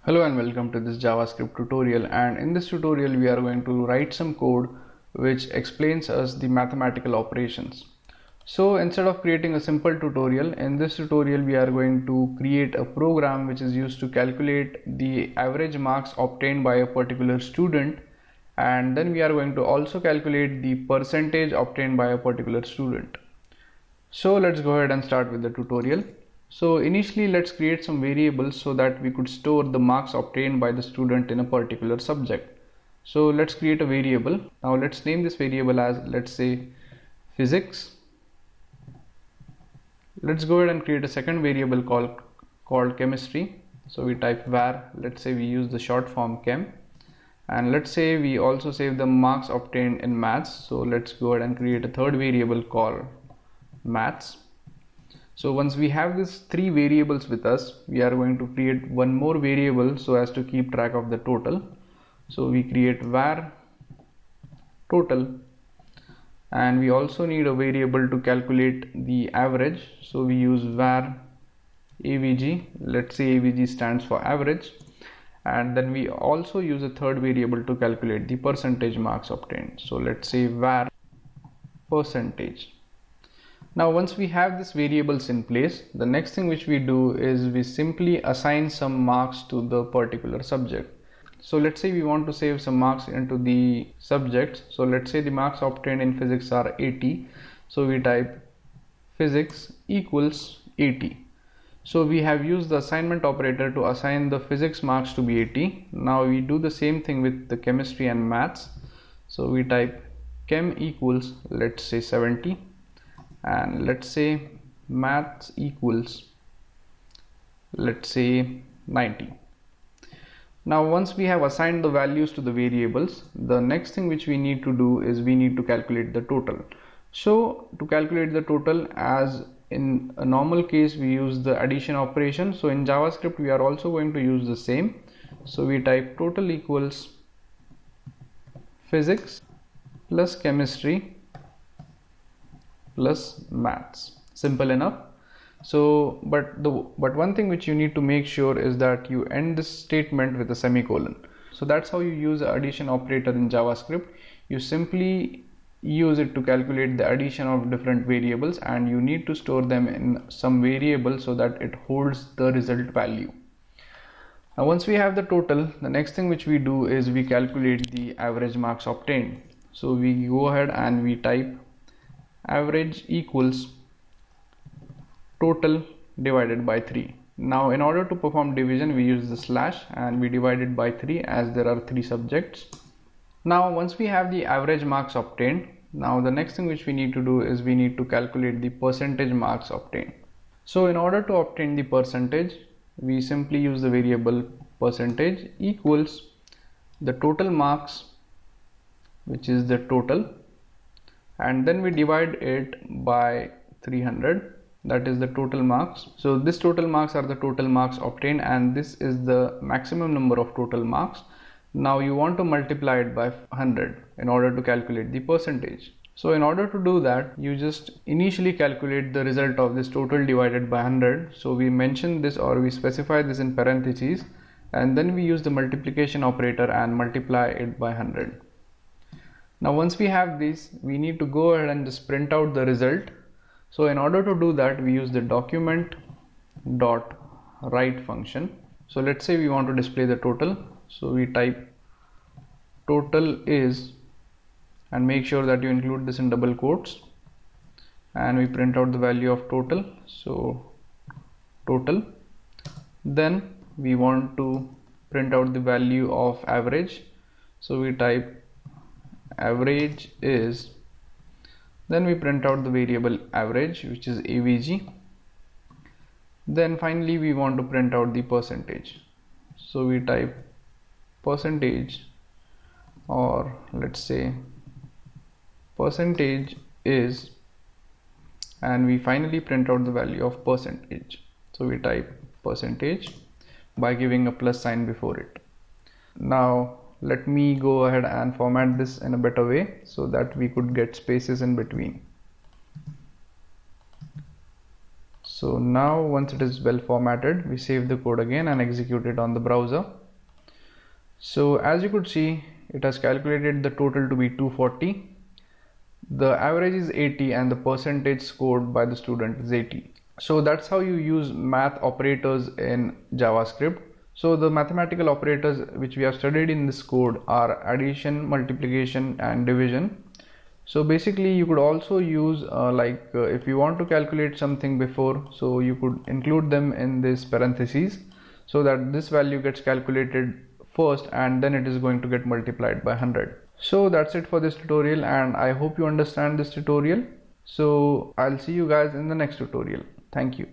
Hello and welcome to this JavaScript tutorial, and in this tutorial we are going to write some code which explains us the mathematical operations. So instead of creating a simple tutorial, in this tutorial we are going to create a program which is used to calculate the average marks obtained by a particular student, and then we are going to also calculate the percentage obtained by a particular student. So let's go ahead and start with the tutorial. So initially let's create some variables so that we could store the marks obtained by the student in a particular subject. So let's create a variable. Now let's name this variable as, let's say, physics. Let's go ahead and create a second variable called chemistry. So we type var, let's say we use the short form chem, and let's say we also save the marks obtained in maths. So let's go ahead and create a third variable called maths. So once we have these three variables with us, we are going to create one more variable so as to keep track of the total. So we create var total, and we also need a variable to calculate the average. So we use var avg, let's say avg stands for average, and then we also use a third variable to calculate the percentage marks obtained. So let's say var percentage. Now once we have these variables in place, the next thing which we do is we simply assign some marks to the particular subject. So let's say we want to save some marks into the subjects. So let's say the marks obtained in physics are 80. So we type physics equals 80. So we have used the assignment operator to assign the physics marks to be 80. Now we do the same thing with the chemistry and maths. So we type chem equals, let's say, 70. And let's say maths equals, let's say, 90. Now once we have assigned the values to the variables, the next thing which we need to do is we need to calculate the total. So to calculate the total, as in a normal case we use the addition operation, so in JavaScript we are also going to use the same. So we type total equals physics plus chemistry plus maths. Simple enough. So but one thing which you need to make sure is that you end this statement with a semicolon. So that's how you use the addition operator in JavaScript. You simply use it to calculate the addition of different variables, and you need to store them in some variable so that it holds the result value. Now once we have the total, the next thing which we do is we calculate the average marks obtained. So we go ahead and we type average equals total divided by 3. Now in order to perform division, we use the slash and we divide it by 3 as there are 3 subjects. Now once we have the average marks obtained, now the next thing which we need to do is we need to calculate the percentage marks obtained. So in order to obtain the percentage, we simply use the variable percentage equals the total marks, which is the total, and then we divide it by 300, that is the total marks. So this total marks are the total marks obtained, and this is the maximum number of total marks. Now you want to multiply it by 100 in order to calculate the percentage. So in order to do that, you just initially calculate the result of this total divided by 100. So we mention this, or we specify this in parentheses, and then we use the multiplication operator and multiply it by 100. Now once we have this, we need to go ahead and just print out the result. So in order to do that, we use the document dot write function. So let's say we want to display the total. So we type total is, and make sure that you include this in double quotes, and we print out the value of total. So total. Then we want to print out the value of average. So we type average is, then we print out the variable average, which is avg. Then finally we want to print out the percentage. So we type percentage, or let's say percentage is, and we finally print out the value of percentage. So we type percentage by giving a plus sign before it. Now let me go ahead and format this in a better way so that we could get spaces in between. So now once it is well formatted, we save the code again and execute it on the browser. So as you could see, it has calculated the total to be 240. The average is 80 and the percentage scored by the student is 80. So that's how you use math operators in JavaScript. So the mathematical operators which we have studied in this code are addition, multiplication and division. So basically you could also use if you want to calculate something before, so you could include them in this parentheses so that this value gets calculated first and then it is going to get multiplied by 100. So that's it for this tutorial, and I hope you understand this tutorial. So I'll see you guys in the next tutorial. Thank you.